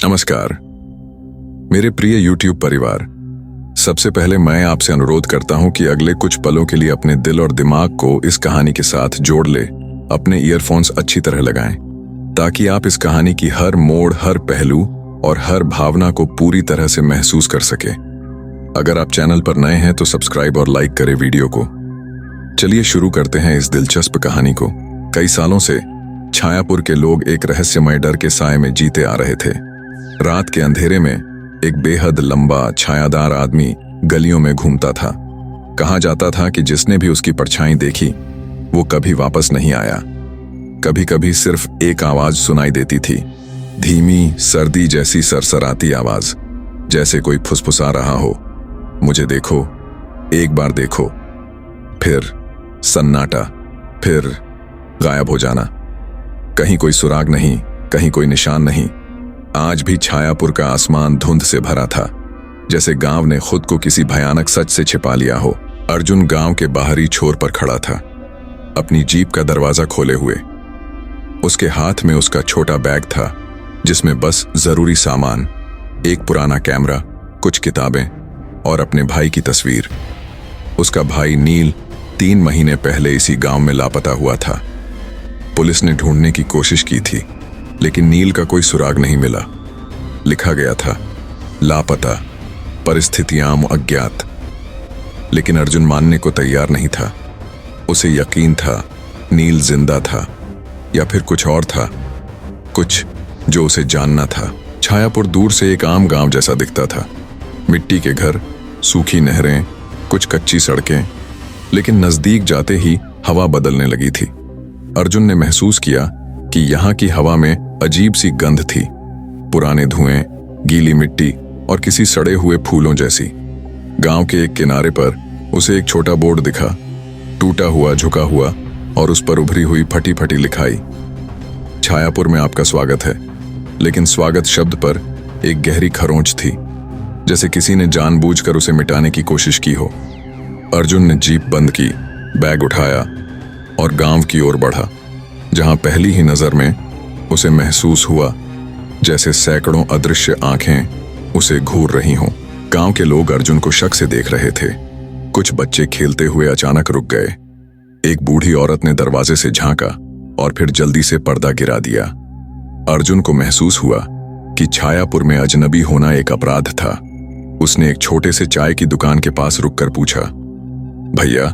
नमस्कार मेरे प्रिय YouTube परिवार। सबसे पहले मैं आपसे अनुरोध करता हूं कि अगले कुछ पलों के लिए अपने दिल और दिमाग को इस कहानी के साथ जोड़ ले। अपने ईयरफोन्स अच्छी तरह लगाएं ताकि आप इस कहानी की हर मोड़, हर पहलू और हर भावना को पूरी तरह से महसूस कर सके। अगर आप चैनल पर नए हैं तो सब्सक्राइब और लाइक करें वीडियो को। चलिए शुरू करते हैं इस दिलचस्प कहानी को। कई सालों से छायापुर के लोग एक रहस्यमय डर के साए में जीते आ रहे थे। रात के अंधेरे में एक बेहद लंबा छायादार आदमी गलियों में घूमता था। कहा जाता था कि जिसने भी उसकी परछाई देखी वो कभी वापस नहीं आया। कभी कभी सिर्फ एक आवाज सुनाई देती थी, धीमी सर्दी जैसी सरसराती आवाज, जैसे कोई फुसफुसा रहा हो, मुझे देखो, एक बार देखो। फिर सन्नाटा, फिर गायब हो जाना। कहीं कोई सुराग नहीं, कहीं कोई निशान नहीं। आज भी छायापुर का आसमान धुंध से भरा था, जैसे गांव ने खुद को किसी भयानक सच से छिपा लिया हो। अर्जुन गांव के बाहरी छोर पर खड़ा था, अपनी जीप का दरवाजा खोले हुए। उसके हाथ में उसका छोटा बैग था जिसमें बस जरूरी सामान, एक पुराना कैमरा, कुछ किताबें और अपने भाई की तस्वीर। उसका भाई नील 3 महीने पहले इसी गांव में लापता हुआ था। पुलिस ने ढूंढने की कोशिश की थी, लेकिन नील का कोई सुराग नहीं मिला। लिखा गया था, लापता, परिस्थितियां अज्ञात। लेकिन अर्जुन मानने को तैयार नहीं था। उसे यकीन था नील जिंदा था, या फिर कुछ और था, कुछ जो उसे जानना था। छायापुर दूर से एक आम गांव जैसा दिखता था। मिट्टी के घर, सूखी नहरें, कुछ कच्ची सड़कें। लेकिन नजदीक जाते ही हवा बदलने लगी थी। अर्जुन ने महसूस किया कि यहाँ की हवा में अजीब सी गंध थी, पुराने धुएं, गीली मिट्टी और किसी सड़े हुए फूलों जैसी। गांव के एक किनारे पर उसे एक छोटा बोर्ड दिखा, टूटा हुआ, झुका हुआ, और उस पर उभरी हुई फटी फटी लिखाई, छायापुर में आपका स्वागत है। लेकिन स्वागत शब्द पर एक गहरी खरोंच थी, जैसे किसी ने जानबूझकर उसे मिटाने की कोशिश की हो। अर्जुन ने जीप बंद की, बैग उठाया और गांव की ओर बढ़ा, जहां पहली ही नजर में उसे महसूस हुआ जैसे सैकड़ों अदृश्य आंखें उसे घूर रही हों। गांव के लोग अर्जुन को शक से देख रहे थे। कुछ बच्चे खेलते हुए अचानक रुक गए। एक बूढ़ी औरत ने दरवाजे से झांका और फिर जल्दी से पर्दा गिरा दिया। अर्जुन को महसूस हुआ कि छायापुर में अजनबी होना एक अपराध था। उसने एक छोटे से चाय की दुकान के पास रुककर पूछा, भैया,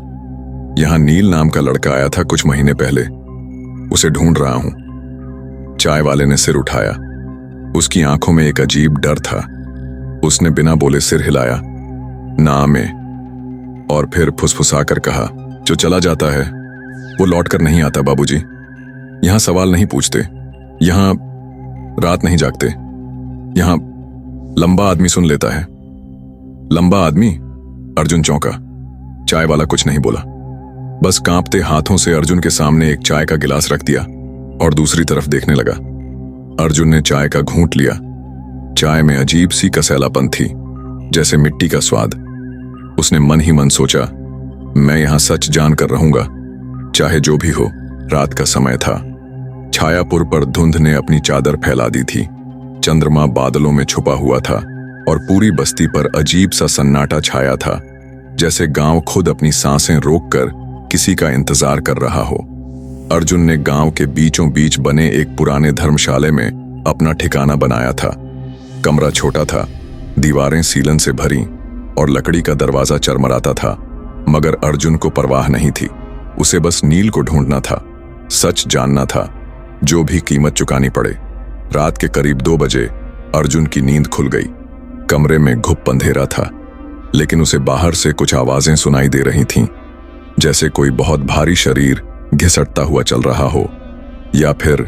यहां नील नाम का लड़का आया था कुछ महीने पहले, उसे ढूंढ रहा हूं। चाय वाले ने सिर उठाया। उसकी आंखों में एक अजीब डर था। उसने बिना बोले सिर हिलाया, ना में, और फिर फुसफुसाकर कहा, जो चला जाता है वो लौटकर नहीं आता बाबूजी। यहां सवाल नहीं पूछते, यहां रात नहीं जागते, यहां लंबा आदमी सुन लेता है। लंबा आदमी? अर्जुन चौंका। चाय वाला कुछ नहीं बोला, बस कांपते हाथों से अर्जुन के सामने एक चाय का गिलास रख दिया और दूसरी तरफ देखने लगा। अर्जुन ने चाय का घूंट लिया। चाय में अजीब सी कसैलापन थी, जैसे मिट्टी का स्वाद। उसने मन ही मन सोचा, मैं यहां सच जान कर रहूंगा, चाहे जो भी हो। रात का समय था। छायापुर पर धुंध ने अपनी चादर फैला दी थी। चंद्रमा बादलों में छुपा हुआ था और पूरी बस्ती पर अजीब सा सन्नाटा छाया था, जैसे गांव खुद अपनी सांसें रोककर किसी का इंतजार कर रहा हो। अर्जुन ने गांव के बीचों बीच बने एक पुराने धर्मशाले में अपना ठिकाना बनाया था। कमरा छोटा था, दीवारें सीलन से भरी और लकड़ी का दरवाजा चरमराता था, मगर अर्जुन को परवाह नहीं थी। उसे बस नील को ढूंढना था, सच जानना था, जो भी कीमत चुकानी पड़े। रात के करीब 2 बजे अर्जुन की नींद खुल गई। कमरे में घुप अंधेरा था, लेकिन उसे बाहर से कुछ आवाजें सुनाई दे रही थीं, जैसे कोई बहुत भारी शरीर घिसटता हुआ चल रहा हो, या फिर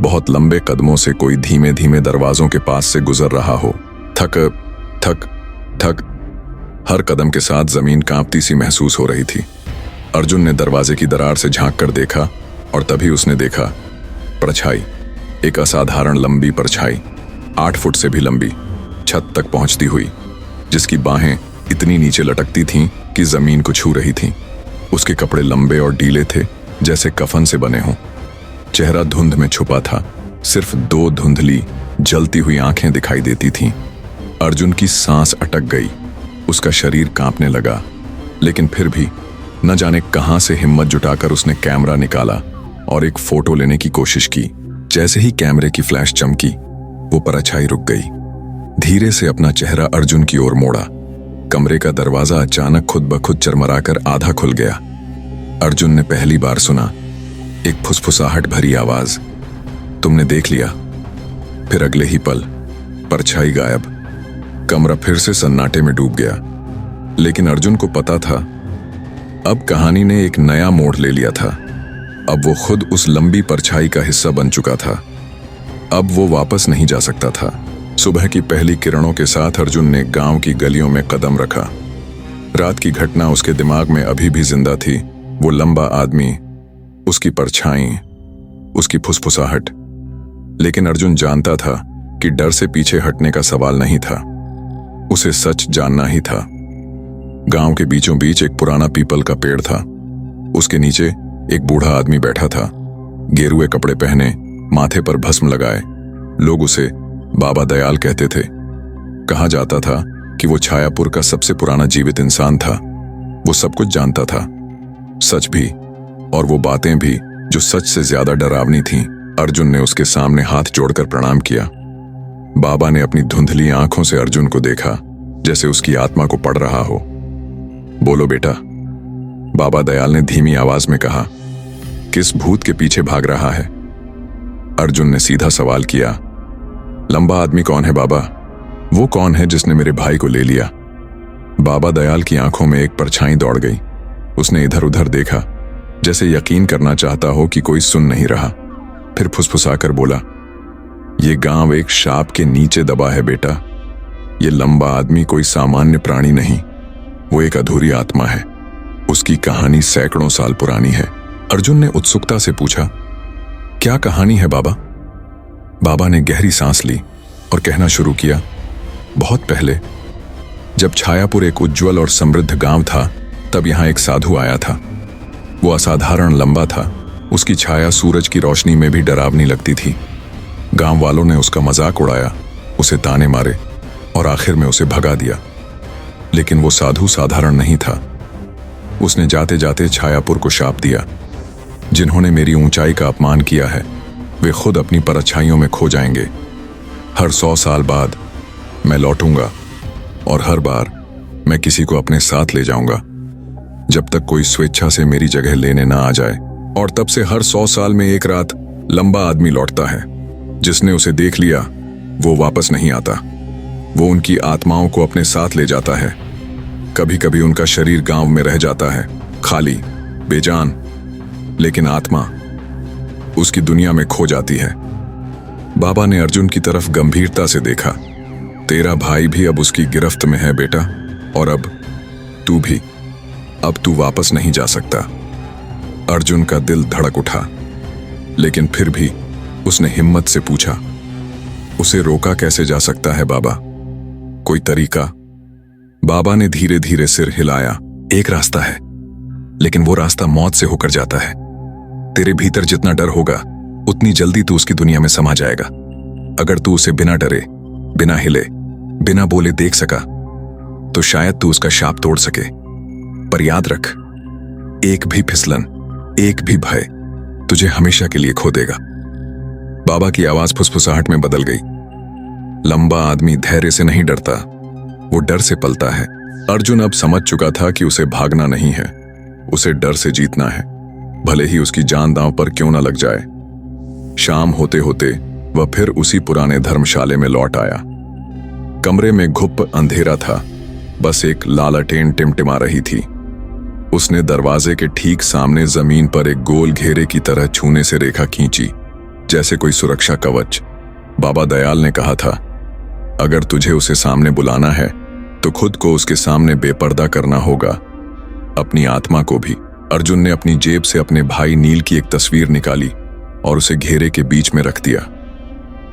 बहुत लंबे कदमों से कोई धीमे धीमे दरवाजों के पास से गुजर रहा हो। थक थक थक हर कदम के साथ जमीन कांपती सी महसूस हो रही थी। अर्जुन ने दरवाजे की दरार से झांक कर देखा और तभी उसने देखा परछाई, एक असाधारण लंबी परछाई, 8 फुट से भी लंबी, छत तक पहुंचती हुई, जिसकी बाहें इतनी नीचे लटकती थीं कि जमीन को छू रही थीं। उसके कपड़े लंबे और ढीले थे, जैसे कफन से बने हों। चेहरा धुंध में छुपा था, सिर्फ 2 धुंधली जलती हुई आंखें दिखाई देती थीं। अर्जुन की सांस अटक गई, उसका शरीर कांपने लगा, लेकिन फिर भी न जाने कहां से हिम्मत जुटाकर उसने कैमरा निकाला और एक फोटो लेने की कोशिश की। जैसे ही कैमरे की फ्लैश चमकी, वो परछाई रुक गई। धीरे से अपना चेहरा अर्जुन की ओर मोड़ा। कमरे का दरवाजा अचानक खुद ब खुद चरमराकर आधा खुल गया। अर्जुन ने पहली बार सुना एक फुसफुसाहट भरी आवाज, तुमने देख लिया। फिर अगले ही पल परछाई गायब। कमरा फिर से सन्नाटे में डूब गया। लेकिन अर्जुन को पता था, अब कहानी ने एक नया मोड़ ले लिया था। अब वो खुद उस लंबी परछाई का हिस्सा बन चुका था। अब वो वापस नहीं जा सकता था। सुबह की पहली किरणों के साथ अर्जुन ने गांव की गलियों में कदम रखा। रात की घटना उसके दिमाग में अभी भी जिंदा थी। वो लंबा आदमी, उसकी परछाई, उसकी फुसफुसाहट। लेकिन अर्जुन जानता था कि डर से पीछे हटने का सवाल नहीं था, उसे सच जानना ही था। गांव के बीचों बीच एक पुराना पीपल का पेड़ था। उसके नीचे एक बूढ़ा आदमी बैठा था, गेरुए कपड़े पहने, माथे पर भस्म लगाए। लोग उसे बाबा दयाल कहते थे। कहा जाता था कि वो छायापुर का सबसे पुराना जीवित इंसान था। वो सब कुछ जानता था, सच भी और वो बातें भी जो सच से ज्यादा डरावनी थीं। अर्जुन ने उसके सामने हाथ जोड़कर प्रणाम किया। बाबा ने अपनी धुंधली आंखों से अर्जुन को देखा, जैसे उसकी आत्मा को पढ़ रहा हो। बोलो बेटा, बाबा दयाल ने धीमी आवाज में कहा। किस भूत के पीछे भाग रहा है? अर्जुन ने सीधा सवाल किया। लंबा आदमी कौन है बाबा? वो कौन है जिसने मेरे भाई को ले लिया? बाबा दयाल की आंखों में एक परछाई दौड़ गई। उसने इधर उधर देखा, जैसे यकीन करना चाहता हो कि कोई सुन नहीं रहा। फिर फुसफुसाकर बोला, ये गांव एक शाप के नीचे दबा है बेटा। ये लंबा आदमी कोई सामान्य प्राणी नहीं, वो एक अधूरी आत्मा है। उसकी कहानी सैकड़ों साल पुरानी है। अर्जुन ने उत्सुकता से पूछा, क्या कहानी है बाबा? बाबा ने गहरी सांस ली और कहना शुरू किया। बहुत पहले, जब छायापुर एक उज्जवल और समृद्ध गांव था, तब यहां एक साधु आया था। वो असाधारण लंबा था। उसकी छाया सूरज की रोशनी में भी डरावनी लगती थी। गांव वालों ने उसका मजाक उड़ाया, उसे ताने मारे और आखिर में उसे भगा दिया। लेकिन वो साधु साधारण नहीं था। उसने जाते जाते छायापुर को शाप दिया, जिन्होंने मेरी ऊंचाई का अपमान किया है वे खुद अपनी परछाइयों में खो जाएंगे। हर 100 साल बाद मैं लौटूंगा और हर बार मैं किसी को अपने साथ ले जाऊंगा, जब तक कोई स्वेच्छा से मेरी जगह लेने ना आ जाए। और तब से हर 100 साल में एक रात लंबा आदमी लौटता है। जिसने उसे देख लिया वो वापस नहीं आता। वो उनकी आत्माओं को अपने साथ ले जाता है। कभी कभी उनका शरीर गांव में रह जाता है, खाली, बेजान, लेकिन आत्मा उसकी दुनिया में खो जाती है। बाबा ने अर्जुन की तरफ गंभीरता से देखा। तेरा भाई भी अब उसकी गिरफ्त में है बेटा, और अब तू भी। अब तू वापस नहीं जा सकता। अर्जुन का दिल धड़क उठा, लेकिन फिर भी उसने हिम्मत से पूछा, उसे रोका कैसे जा सकता है बाबा? कोई तरीका? बाबा ने धीरे धीरे सिर हिलाया। एक रास्ता है, लेकिन वो रास्ता मौत से होकर जाता है। तेरे भीतर जितना डर होगा उतनी जल्दी तू उसकी दुनिया में समा जाएगा। अगर तू उसे बिना डरे, बिना हिले, बिना बोले देख सका तो शायद तू उसका शाप तोड़ सके। पर याद रख, एक भी फिसलन, एक भी भय तुझे हमेशा के लिए खो देगा। बाबा की आवाज फुसफुसाहट में बदल गई। लंबा आदमी धैर्य से नहीं डरता, वो डर से पलता है। अर्जुन अब समझ चुका था कि उसे भागना नहीं है, उसे डर से जीतना है, भले ही उसकी जान दांव पर क्यों न लग जाए। शाम होते होते वह फिर उसी पुराने धर्मशाले में लौट आया। कमरे में घुप अंधेरा था, बस एक लालटेन टिमटिमा रही थी। उसने दरवाजे के ठीक सामने जमीन पर एक गोल घेरे की तरह छूने से रेखा खींची, जैसे कोई सुरक्षा कवच। बाबा दयाल ने कहा था, अगर तुझे उसे सामने बुलाना है तो खुद को उसके सामने बेपर्दा करना होगा, अपनी आत्मा को भी। अर्जुन ने अपनी जेब से अपने भाई नील की एक तस्वीर निकाली और उसे घेरे के बीच में रख दिया।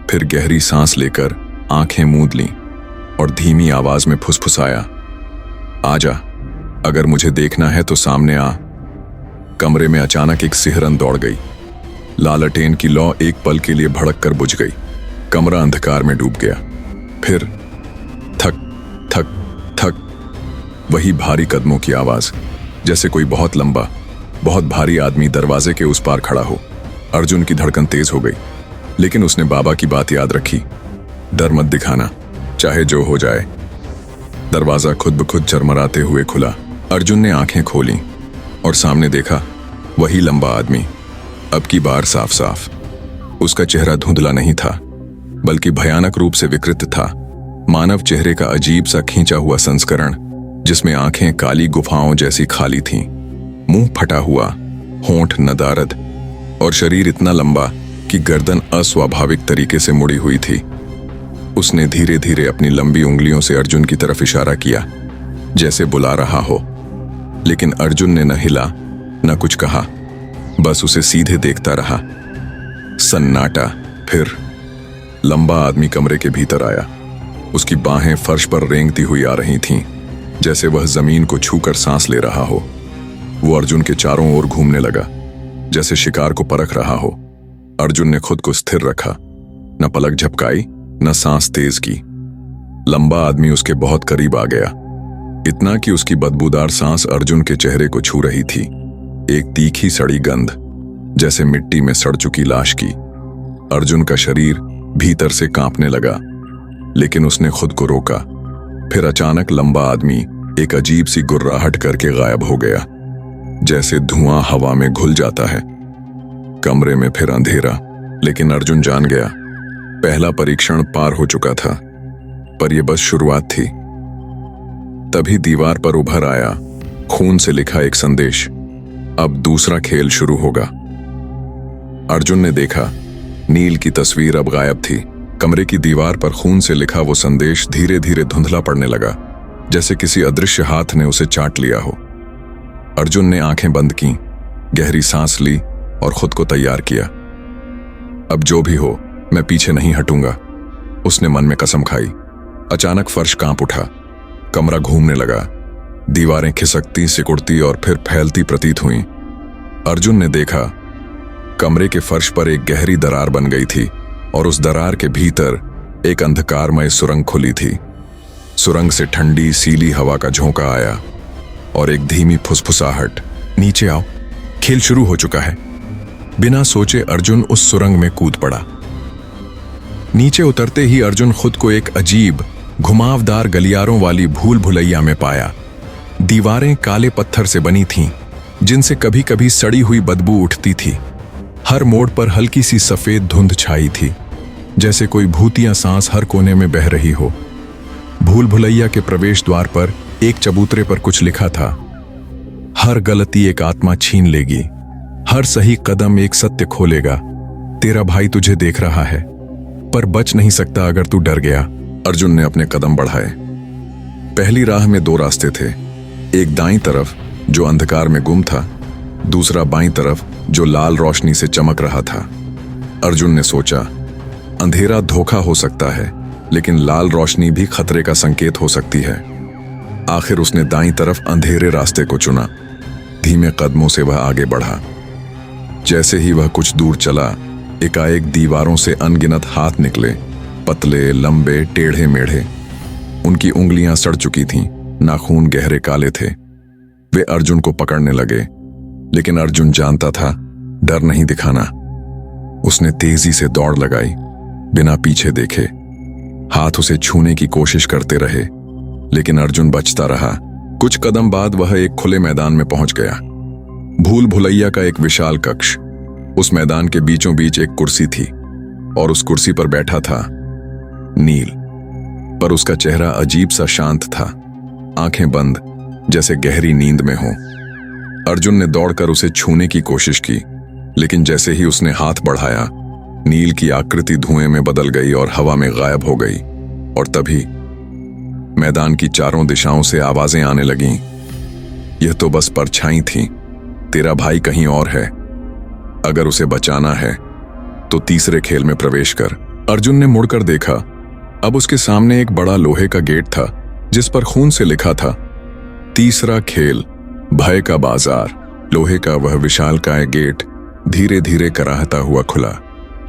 फिर गहरी सांस लेकर आंखें मूंद लीं और धीमी आवाज में फुसफुसाया, आजा, अगर मुझे देखना है तो सामने आ। कमरे में अचानक एक सिहरन दौड़ गई। लालटेन की लौ एक पल के लिए भड़क कर बुझ गई। कमरा अंधकार में डूब गया। फिर थक थक थक, वही भारी कदमों की आवाज, जैसे कोई बहुत लंबा, बहुत भारी आदमी दरवाजे के उस पार खड़ा हो। अर्जुन की धड़कन तेज हो गई, लेकिन उसने बाबा की बात याद रखी, डर मत दिखाना, चाहे जो हो जाए। दरवाजा खुद ब खुद चरमराते हुए खुला। अर्जुन ने आंखें खोली और सामने देखा वही लंबा आदमी, अब की बार साफ साफ। उसका चेहरा धुंधला नहीं था, बल्कि भयानक रूप से विकृत था। मानव चेहरे का अजीब सा खींचा हुआ संस्करण, जिसमें आंखें काली गुफाओं जैसी खाली थीं, मुंह फटा हुआ, होंठ नदारद और शरीर इतना लंबा कि गर्दन अस्वाभाविक तरीके से मुड़ी हुई थी। उसने धीरे धीरे अपनी लंबी उंगलियों से अर्जुन की तरफ इशारा किया, जैसे बुला रहा हो, लेकिन अर्जुन ने न हिला न कुछ कहा, बस उसे सीधे देखता रहा। सन्नाटा। फिर लंबा आदमी कमरे के भीतर आया। उसकी बाहें फर्श पर रेंगती हुई आ रही थीं, जैसे वह जमीन को छूकर सांस ले रहा हो। वो अर्जुन के चारों ओर घूमने लगा, जैसे शिकार को परख रहा हो। अर्जुन ने खुद को स्थिर रखा, न पलक झपकाई न सांस तेज की। लंबा आदमी उसके बहुत करीब आ गया, इतना कि उसकी बदबूदार सांस अर्जुन के चेहरे को छू रही थी। एक तीखी सड़ी गंध, जैसे मिट्टी में सड़ चुकी लाश की। अर्जुन का शरीर भीतर से कांपने लगा, लेकिन उसने खुद को रोका। फिर अचानक लंबा आदमी एक अजीब सी गुर्राहट करके गायब हो गया, जैसे धुआं हवा में घुल जाता है। कमरे में फिर अंधेरा, लेकिन अर्जुन जान गया, पहला परीक्षण पार हो चुका था, पर यह बस शुरुआत थी। तभी दीवार पर उभर आया खून से लिखा एक संदेश, अब दूसरा खेल शुरू होगा। अर्जुन ने देखा, नील की तस्वीर अब गायब थी। कमरे की दीवार पर खून से लिखा वो संदेश धीरे धीरे धुंधला पड़ने लगा, जैसे किसी अदृश्य हाथ ने उसे चाट लिया हो। अर्जुन ने आंखें बंद की, गहरी सांस ली और खुद को तैयार किया। अब जो भी हो, मैं पीछे नहीं हटूंगा, उसने मन में कसम खाई। अचानक फर्श कांप उठा, कमरा घूमने लगा, दीवारें खिसकती, सिकुड़ती और फिर फैलती प्रतीत हुईं। अर्जुन ने देखा, कमरे के फर्श पर एक गहरी दरार बन गई थी और उस दरार के भीतर एक अंधकारमय सुरंग खुली थी। सुरंग से ठंडी सीली हवा का झोंका आया और एक धीमी फुसफुसाहट, नीचे आओ, खेल शुरू हो चुका है। बिना सोचे अर्जुन उस सुरंग में कूद पड़ा। नीचे उतरते ही अर्जुन खुद को एक अजीब घुमावदार गलियारों वाली भूल भुलैया में पाया। दीवारें काले पत्थर से बनी थीं, जिनसे कभी कभी सड़ी हुई बदबू उठती थी। हर मोड़ पर हल्की सी सफेद धुंध छाई थी, जैसे कोई भूतिया सांस हर कोने में बह रही हो। भूल भुलैया के प्रवेश द्वार पर एक चबूतरे पर कुछ लिखा था, हर गलती एक आत्मा छीन लेगी, हर सही कदम एक सत्य खोलेगा। तेरा भाई तुझे देख रहा है, पर बच नहीं सकता अगर तू डर गया। अर्जुन ने अपने कदम बढ़ाए। पहली राह में दो रास्ते थे, एक दाईं तरफ जो अंधकार में गुम था, दूसरा बाईं तरफ जो लाल रोशनी से चमक रहा था। अर्जुन ने सोचा, अंधेरा धोखा हो सकता है, लेकिन लाल रोशनी भी खतरे का संकेत हो सकती है। आखिर उसने दाईं तरफ अंधेरे रास्ते को चुना। धीमे कदमों से वह आगे बढ़ा। जैसे ही वह कुछ दूर चला, एकाएक दीवारों से अनगिनत हाथ निकले, पतले, लंबे, टेढ़े मेढ़े। उनकी उंगलियां सड़ चुकी थीं, नाखून गहरे काले थे। वे अर्जुन को पकड़ने लगे, लेकिन अर्जुन जानता था, डर नहीं दिखाना। उसने तेजी से दौड़ लगाई, बिना पीछे देखे। हाथ उसे छूने की कोशिश करते रहे, लेकिन अर्जुन बचता रहा। कुछ कदम बाद वह एक खुले मैदान में पहुंच गया। भूल भुलैया का एक विशाल कक्ष। उस मैदान के बीचों बीच एक कुर्सी थी और उस कुर्सी पर बैठा था नील, पर उसका चेहरा अजीब सा शांत था, आंखें बंद, जैसे गहरी नींद में हो। अर्जुन ने दौड़कर उसे छूने की कोशिश की, लेकिन जैसे ही उसने हाथ बढ़ाया, नील की आकृति धुएं में बदल गई और हवा में गायब हो गई। और तभी मैदान की चारों दिशाओं से आवाजें आने लगीं। यह तो बस परछाई थी, तेरा भाई कहीं और है। अगर उसे बचाना है तो तीसरे खेल में प्रवेश कर। अर्जुन ने मुड़कर देखा। अब उसके सामने एक बड़ा लोहे का गेट था, जिस पर खून से लिखा था, तीसरा खेल, भय का बाजार। लोहे का वह विशालकाय गेट धीरे धीरे कराहता हुआ खुला।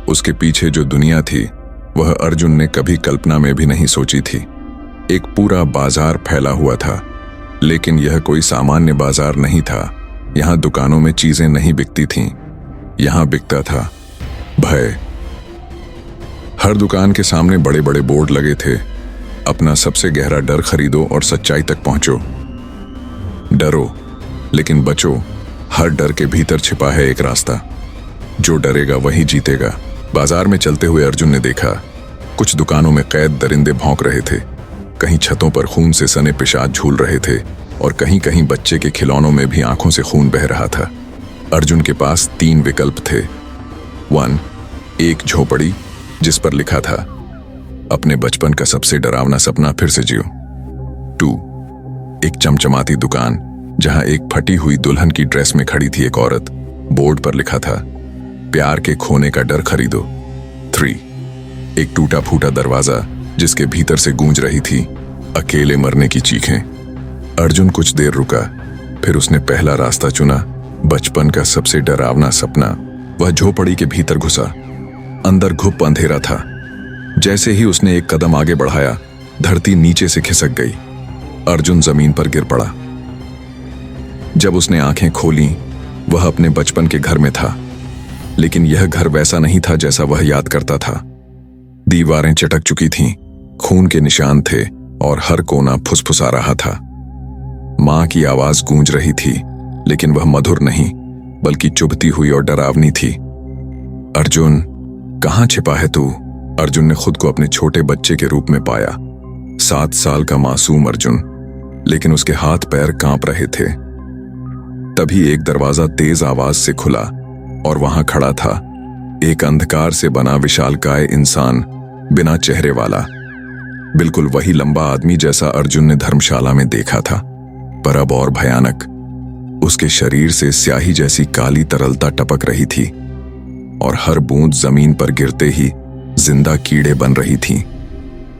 उसके पीछे जो दुनिया थी, वह अर्जुन ने कभी कल्पना में भी नहीं सोची थी। एक पूरा बाजार फैला हुआ था, लेकिन यह कोई सामान्य बाजार नहीं था। यहाँ दुकानों में चीजें नहीं बिकती थीं, यहाँ बिकता था भय। हर दुकान के सामने बड़े बड़े बोर्ड लगे थे, अपना सबसे गहरा डर खरीदो और सच्चाई तक पहुंचो। डरो लेकिन बचो, हर डर के भीतर छिपा है एक रास्ता। जो डरेगा वही जीतेगा। बाजार में चलते हुए अर्जुन ने देखा, कुछ दुकानों में कैद दरिंदे भौंक रहे थे, कहीं छतों पर खून से सने पिशाच झूल रहे थे और कहीं कहीं बच्चे के खिलौनों में भी आंखों से खून बह रहा था। अर्जुन के पास 3 विकल्प थे। 1, एक झोपड़ी जिस पर लिखा था, अपने बचपन का सबसे डरावना सपना फिर से जियो। 2, एक चमचमाती दुकान जहां एक फटी हुई दुल्हन की ड्रेस में खड़ी थी एक औरत, बोर्ड पर लिखा था, प्यार के खोने का डर खरीदो। 3, एक टूटा फूटा दरवाजा जिसके भीतर से गूंज रही थी अकेले मरने की चीखें। अर्जुन कुछ देर रुका, फिर उसने पहला रास्ता चुना, बचपन का सबसे डरावना सपना। वह झोपड़ी के भीतर घुसा। अंदर घुप अंधेरा था। जैसे ही उसने एक कदम आगे बढ़ाया, धरती नीचे से खिसक गई। अर्जुन जमीन पर गिर पड़ा। जब उसने आंखें खोलीं, वह अपने बचपन के घर में था, लेकिन यह घर वैसा नहीं था जैसा वह याद करता था। दीवारें चटक चुकी थीं, खून के निशान थे और हर कोना फुसफुसा रहा था। मां की आवाज गूंज रही थी, लेकिन वह मधुर नहीं बल्कि चुभती हुई और डरावनी थी। अर्जुन, कहां छिपा है तू? अर्जुन ने खुद को अपने छोटे बच्चे के रूप में पाया। 7 साल का मासूम अर्जुन, लेकिन उसके हाथ पैर कांप रहे थे। तभी एक दरवाजा तेज आवाज से खुला और वहां खड़ा था एक अंधकार से बना विशालकाय इंसान, बिना चेहरे वाला। बिल्कुल वही लंबा आदमी जैसा अर्जुन ने धर्मशाला में देखा था, पर अब और भयानक। उसके शरीर से स्याही जैसी काली तरलता टपक रही थी और हर बूंद जमीन पर गिरते ही जिंदा कीड़े बन रही थीं।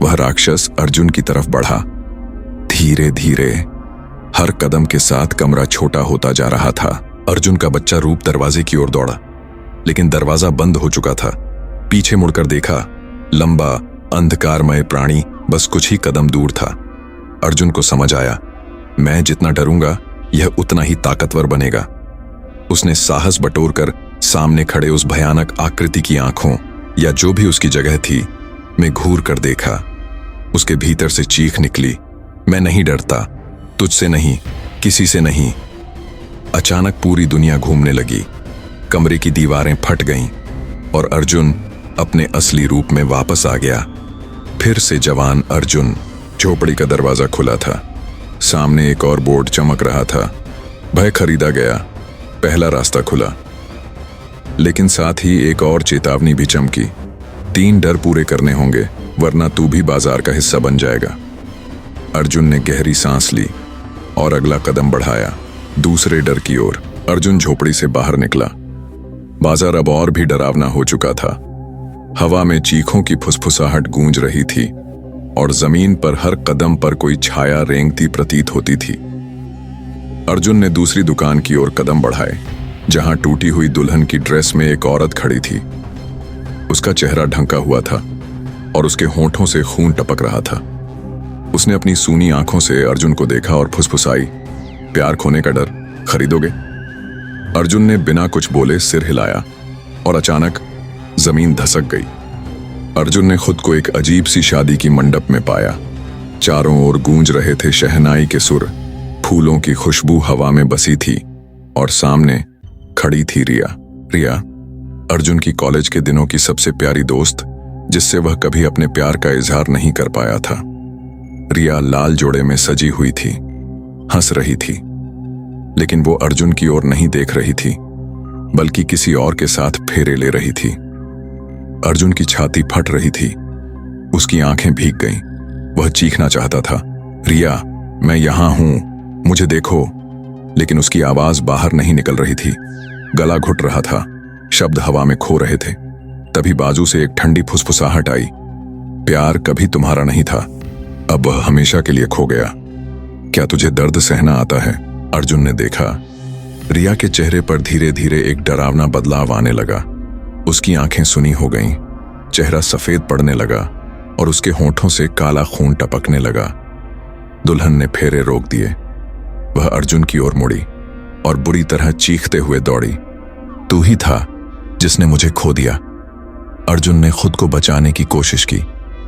वह राक्षस अर्जुन की तरफ बढ़ा। धीरे धीरे, हर कदम के साथ कमरा छोटा होता जा रहा था। अर्जुन का बच्चा रूप दरवाजे की ओर दौड़ा, लेकिन दरवाजा बंद हो चुका था। पीछे मुड़कर देखा, लंबा अंधकारमय प्राणी बस कुछ ही कदम दूर था। अर्जुन को समझ आया, मैं जितना डरूंगा यह उतना ही ताकतवर बनेगा। उसने साहस बटोरकर सामने खड़े उस भयानक आकृति की आंखों, या जो भी उसकी जगह थी, में घूर कर देखा। उसके भीतर से चीख निकली, मैं नहीं डरता, तुझसे नहीं, किसी से नहीं। अचानक पूरी दुनिया घूमने लगी। कमरे की दीवारें फट गईं और अर्जुन अपने असली रूप में वापस आ गया। फिर से जवान अर्जुन। झोपड़ी का दरवाजा खुला था। सामने एक और बोर्ड चमक रहा था, भय खरीदा गया। पहला रास्ता खुला, लेकिन साथ ही एक और चेतावनी भी चमकी, 3 डर पूरे करने होंगे, वरना तू भी बाजार का हिस्सा बन जाएगा। अर्जुन ने गहरी सांस ली और अगला कदम बढ़ाया, दूसरे डर की ओर। अर्जुन झोपड़ी से बाहर निकला। बाजार अब और भी डरावना हो चुका था। हवा में चीखों की फुसफुसाहट गूंज रही थी और जमीन पर हर कदम पर कोई छाया रेंगती प्रतीत होती थी। अर्जुन ने दूसरी दुकान की ओर कदम बढ़ाए, जहां टूटी हुई दुल्हन की ड्रेस में एक औरत खड़ी थी। उसका चेहरा ढंका हुआ था और उसके होंठों से खून टपक रहा था। उसने अपनी सूनी आंखों से अर्जुन को देखा और फुसफुसाई, प्यार खोने का डर खरीदोगे? अर्जुन ने बिना कुछ बोले सिर हिलाया और अचानक जमीन धसक गई। अर्जुन ने खुद को एक अजीब सी शादी की मंडप में पाया। चारों ओर गूंज रहे थे शहनाई के सुर, फूलों की खुशबू हवा में बसी थी और सामने खड़ी थी रिया। रिया, अर्जुन की कॉलेज के दिनों की सबसे प्यारी दोस्त, जिससे वह कभी अपने प्यार का इजहार नहीं कर पाया था। रिया लाल जोड़े में सजी हुई थी, हंस रही थी, लेकिन वो अर्जुन की ओर नहीं देख रही थी, बल्कि किसी और के साथ फेरे ले रही थी। अर्जुन की छाती फट रही थी, उसकी आंखें भीग गईं। वह चीखना चाहता था, रिया, मैं यहां हूं, मुझे देखो, लेकिन उसकी आवाज बाहर नहीं निकल रही थी। गला घुट रहा था, शब्द हवा में खो रहे थे। तभी बाजू से एक ठंडी फुसफुसाहट आई, प्यार कभी तुम्हारा नहीं था, अब वह हमेशा के लिए खो गया। क्या तुझे दर्द सहना आता है? अर्जुन ने देखा, रिया के चेहरे पर धीरे धीरे एक डरावना बदलाव आने लगा। उसकी आंखें सुनी हो गईं, चेहरा सफेद पड़ने लगा और उसके होंठों से काला खून टपकने लगा। दुल्हन ने फेरे रोक दिए। वह अर्जुन की ओर मुड़ी और बुरी तरह चीखते हुए दौड़ी। तू ही था जिसने मुझे खो दिया। अर्जुन ने खुद को बचाने की कोशिश की,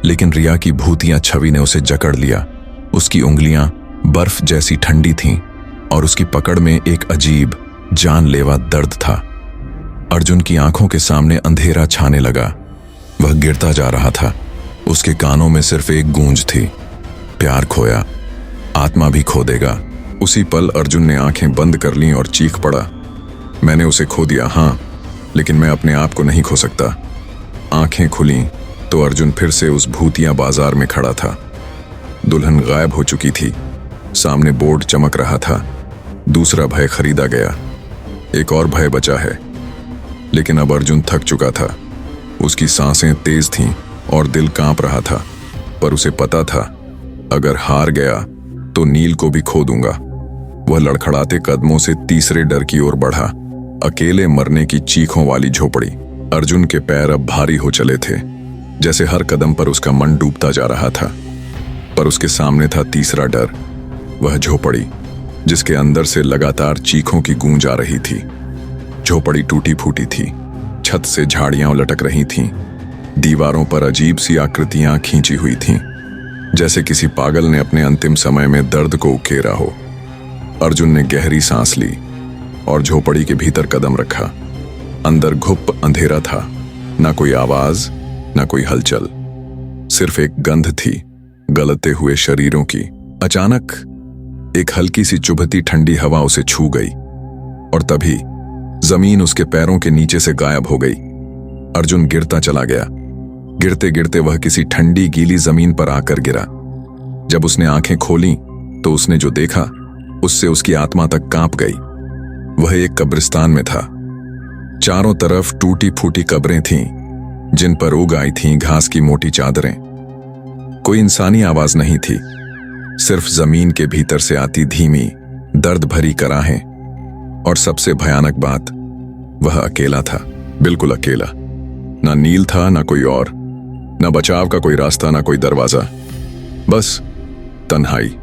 लेकिन रिया की भूतिया छवि ने उसे जकड़ लिया। उसकी उंगलियां बर्फ जैसी ठंडी थीं और उसकी पकड़ में एक अजीब जानलेवा दर्द था। अर्जुन की आंखों के सामने अंधेरा छाने लगा। वह गिरता जा रहा था। उसके कानों में सिर्फ एक गूंज थी, प्यार खोया, आत्मा भी खो देगा। उसी पल अर्जुन ने आंखें बंद कर लीं और चीख पड़ा, मैंने उसे खो दिया, हाँ, लेकिन मैं अपने आप को नहीं खो सकता। आंखें खुलीं तो अर्जुन फिर से उस भूतिया बाजार में खड़ा था। दुल्हन गायब हो चुकी थी। सामने बोर्ड चमक रहा था, दूसरा भय खरीदा गया। एक और भय बचा है। लेकिन अब अर्जुन थक चुका था। उसकी सांसें तेज थीं और दिल कांप रहा था, पर उसे पता था अगर हार गया तो नील को भी खो दूंगा। वह लड़खड़ाते कदमों से तीसरे डर की ओर बढ़ा, अकेले मरने की चीखों वाली झोपड़ी। अर्जुन के पैर अब भारी हो चले थे, जैसे हर कदम पर उसका मन डूबता जा रहा था। पर उसके सामने था तीसरा डर, वह झोपड़ी जिसके अंदर से लगातार चीखों की गूंज आ रही थी। झोपड़ी टूटी फूटी थी, छत से झाड़ियां लटक रही थीं, दीवारों पर अजीब सी आकृतियां खींची हुई थीं, जैसे किसी पागल ने अपने अंतिम समय में दर्द को उकेरा हो। अर्जुन ने गहरी सांस ली और झोपड़ी के भीतर कदम रखा। अंदर घुप अंधेरा था, ना कोई आवाज, ना कोई हलचल, सिर्फ एक गंध थी गलते हुए शरीरों की। अचानक एक हल्की सी चुभती ठंडी हवा उसे छू गई और तभी जमीन उसके पैरों के नीचे से गायब हो गई। अर्जुन गिरता चला गया। गिरते गिरते वह किसी ठंडी गीली जमीन पर आकर गिरा। जब उसने आंखें खोलीं तो उसने जो देखा उससे उसकी आत्मा तक कांप गई। वह एक कब्रिस्तान में था। चारों तरफ टूटी फूटी कब्रें थीं, जिन पर उग आई थीं घास की मोटी चादरें। कोई इंसानी आवाज नहीं थी, सिर्फ जमीन के भीतर से आती धीमी दर्द भरी कराहें। और सबसे भयानक बात, वह अकेला था, बिल्कुल अकेला। ना नील था, ना कोई और, ना बचाव का कोई रास्ता, ना कोई दरवाजा, बस तन्हाई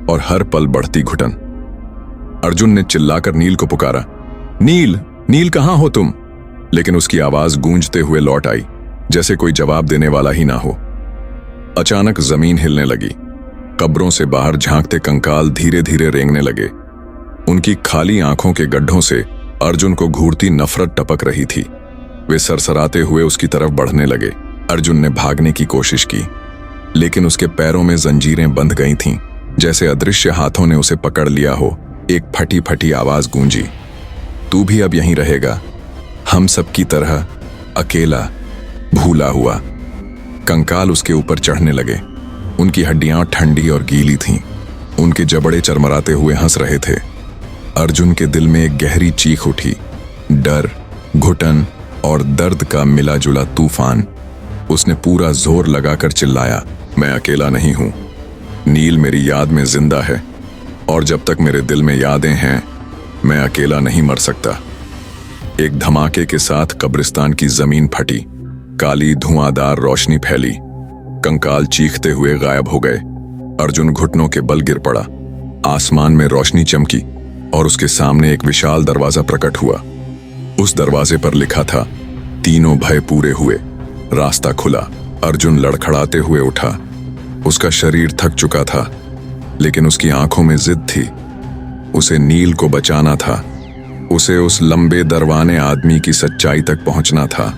और हर पल बढ़ती घुटन। अर्जुन ने चिल्लाकर नील को पुकारा, नील, नील कहां हो तुम? लेकिन उसकी आवाज गूंजते हुए लौट आई, जैसे कोई जवाब देने वाला ही ना हो। अचानक जमीन हिलने लगी। कब्रों से बाहर झांकते कंकाल धीरे धीरे रेंगने लगे। उनकी खाली आंखों के गड्ढों से अर्जुन को घूरती नफरत टपक रही थी। वे सरसराते हुए उसकी तरफ बढ़ने लगे। अर्जुन ने भागने की कोशिश की, लेकिन उसके पैरों में जंजीरें बंध गई थीं, जैसे अदृश्य हाथों ने उसे पकड़ लिया हो। एक फटी फटी आवाज गूंजी, तू भी अब यहीं रहेगा, हम सब की तरह, अकेला, भूला हुआ। कंकाल उसके ऊपर चढ़ने लगे। उनकी हड्डियां ठंडी और गीली थीं। उनके जबड़े चरमराते हुए हंस रहे थे। अर्जुन के दिल में एक गहरी चीख उठी, डर, घुटन और दर्द का मिला जुला तूफान। उसने पूरा जोर लगाकर चिल्लाया, मैं अकेला नहीं हूं, नील मेरी याद में जिंदा है और जब तक मेरे दिल में यादें हैं मैं अकेला नहीं मर सकता। एक धमाके के साथ कब्रिस्तान की जमीन फटी, काली धुआंधार रोशनी फैली, कंकाल चीखते हुए गायब हो गए। अर्जुन घुटनों के बल गिर पड़ा। आसमान में रोशनी चमकी और उसके सामने एक विशाल दरवाजा प्रकट हुआ। उस दरवाजे पर लिखा था, तीनों भय पूरे हुए। रास्ता खुला। अर्जुन लड़खड़ाते हुए उठा। उसका शरीर थक चुका था, लेकिन उसकी आंखों में जिद थी। उसे नील को बचाना था। उसे उस लंबे दरवाने आदमी की सच्चाई तक पहुंचना था।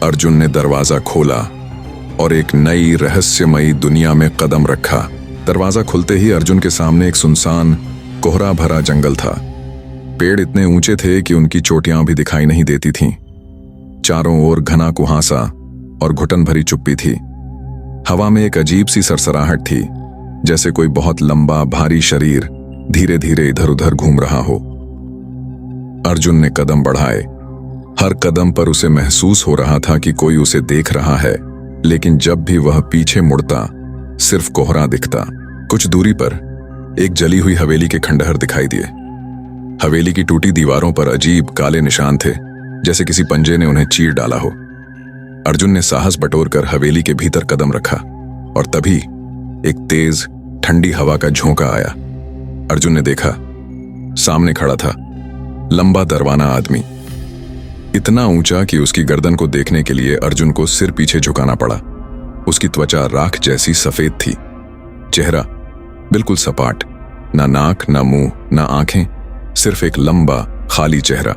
अर्जुन ने दरवाजा खोला और एक नई रहस्यमयी दुनिया में कदम रखा। दरवाजा खुलते ही अर्जुन के सामने एक सुनसान, कोहरा भरा जंगल था। पेड़ इतने ऊंचे थे कि उनकी चोटियां भी दिखाई नहीं देती थीं। चारों ओर घना कुहासा और घुटन भरी चुप्पी थी। हवा में एक अजीब सी सरसराहट थी, जैसे कोई बहुत लंबा भारी शरीर धीरे धीरे इधर उधर घूम रहा हो। अर्जुन ने कदम बढ़ाए। हर कदम पर उसे महसूस हो रहा था कि कोई उसे देख रहा है, लेकिन जब भी वह पीछे मुड़ता सिर्फ कोहरा दिखता। कुछ दूरी पर एक जली हुई हवेली के खंडहर दिखाई दिए। हवेली की टूटी दीवारों पर अजीब काले निशान थे, जैसे किसी पंजे ने उन्हें चीर डाला हो। अर्जुन ने साहस बटोरकर हवेली के भीतर कदम रखा और तभी एक तेज ठंडी हवा का झोंका आया। अर्जुन ने देखा, सामने खड़ा था लंबा दरवाना आदमी, इतना ऊंचा कि उसकी गर्दन को देखने के लिए अर्जुन को सिर पीछे झुकाना पड़ा। उसकी त्वचा राख जैसी सफेद थी, चेहरा बिल्कुल सपाट, ना नाक ना मुंह ना आंखें, सिर्फ एक लंबा खाली चेहरा,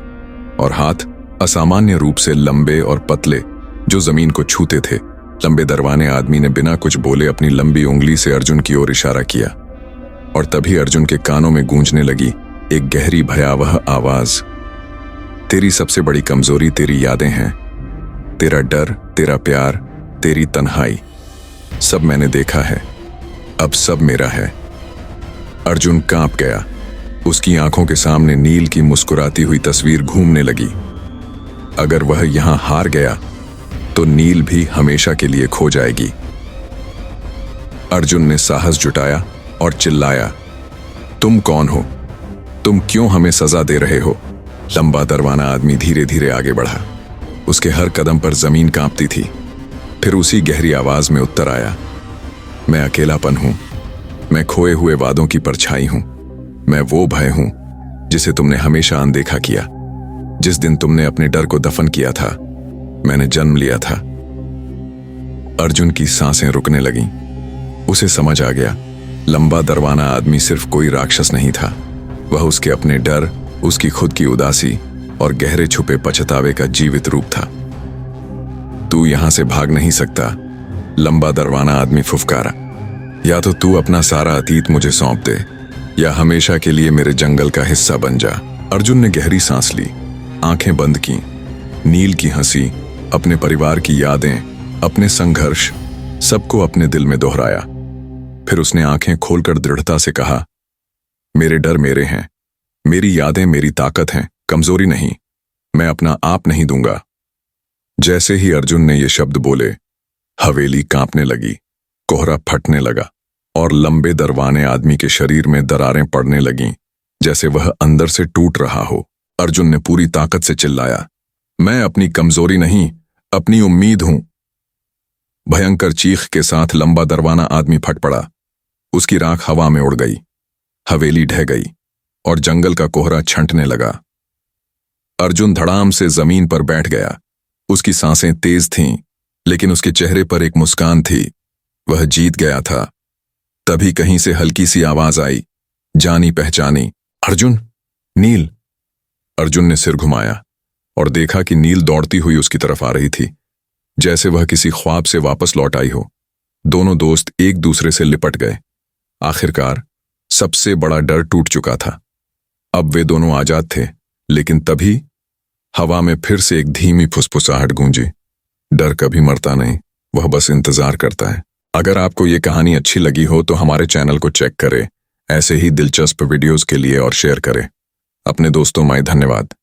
और हाथ असामान्य रूप से लंबे और पतले जो जमीन को छूते थे। लंबे दरवाने आदमी ने बिना कुछ बोले अपनी लंबी उंगली से अर्जुन की ओर इशारा किया और तभी अर्जुन के कानों में गूंजने लगी एक गहरी भयावह आवाज, तेरी सबसे बड़ी कमजोरी तेरी यादें हैं, तेरा डर, तेरा प्यार, तेरी तन्हाई, सब मैंने देखा है, अब सब मेरा है। अर्जुन कांप गया। उसकी आंखों के सामने नील की मुस्कुराती हुई तस्वीर घूमने लगी। अगर वह यहां हार गया तो नील भी हमेशा के लिए खो जाएगी। अर्जुन ने साहस जुटाया और चिल्लाया, तुम कौन हो? तुम क्यों हमें सजा दे रहे हो? लंबा दरवाना आदमी धीरे धीरे आगे बढ़ा। उसके हर कदम पर जमीन कांपती थी। फिर उसी गहरी आवाज में उत्तर आया, मैं अकेलापन हूं, मैं खोए हुए वादों की परछाई हूं, मैं वो भय हूं जिसे तुमने हमेशा अनदेखा किया। जिस दिन तुमने अपने डर को दफन किया था, मैंने जन्म लिया था। अर्जुन की सांसें रुकने लगीं। उसे समझ आ गया, लंबा दरवाना आदमी सिर्फ कोई राक्षस नहीं था, वह उसके अपने डर, उसकी खुद की उदासी और गहरे छुपे पछतावे का जीवित रूप था। तू यहां से भाग नहीं सकता, लंबा दरवाना आदमी फुफकारा। या तो तू अपना सारा अतीत मुझे सौंप दे या हमेशा के लिए मेरे जंगल का हिस्सा बन जा। अर्जुन ने गहरी सांस ली, आंखें बंद की। नील की हंसी, अपने परिवार की यादें, अपने संघर्ष, सबको अपने दिल में दोहराया। फिर उसने आंखें खोलकर दृढ़ता से कहा, मेरे डर मेरे हैं, मेरी यादें मेरी ताकत हैं, कमजोरी नहीं, मैं अपना आप नहीं दूंगा। जैसे ही अर्जुन ने ये शब्द बोले, हवेली कांपने लगी, कोहरा फटने लगा और लंबे दरवाने आदमी के शरीर में दरारें पड़ने लगीं, जैसे वह अंदर से टूट रहा हो। अर्जुन ने पूरी ताकत से चिल्लाया, मैं अपनी कमजोरी नहीं, अपनी उम्मीद हूं। भयंकर चीख के साथ लंबा दरवाना आदमी फट पड़ा। उसकी राख हवा में उड़ गई, हवेली ढह गई और जंगल का कोहरा छंटने लगा। अर्जुन धड़ाम से जमीन पर बैठ गया। उसकी सांसें तेज थीं, लेकिन उसके चेहरे पर एक मुस्कान थी। वह जीत गया था। तभी कहीं से हल्की सी आवाज आई, जानी पहचानी, अर्जुन, नील। अर्जुन ने सिर घुमाया और देखा कि नील दौड़ती हुई उसकी तरफ आ रही थी, जैसे वह किसी ख्वाब से वापस लौट आई हो। दोनों दोस्त एक दूसरे से लिपट गए। आखिरकार सबसे बड़ा डर टूट चुका था। अब वे दोनों आजाद थे, लेकिन तभी हवा में फिर से एक धीमी फुसफुसाहट गूंजी। डर कभी मरता नहीं, वह बस इंतजार करता है। अगर आपको ये कहानी अच्छी लगी हो तो हमारे चैनल को चेक करें। ऐसे ही दिलचस्प वीडियोस के लिए और शेयर करें। अपने दोस्तों में धन्यवाद।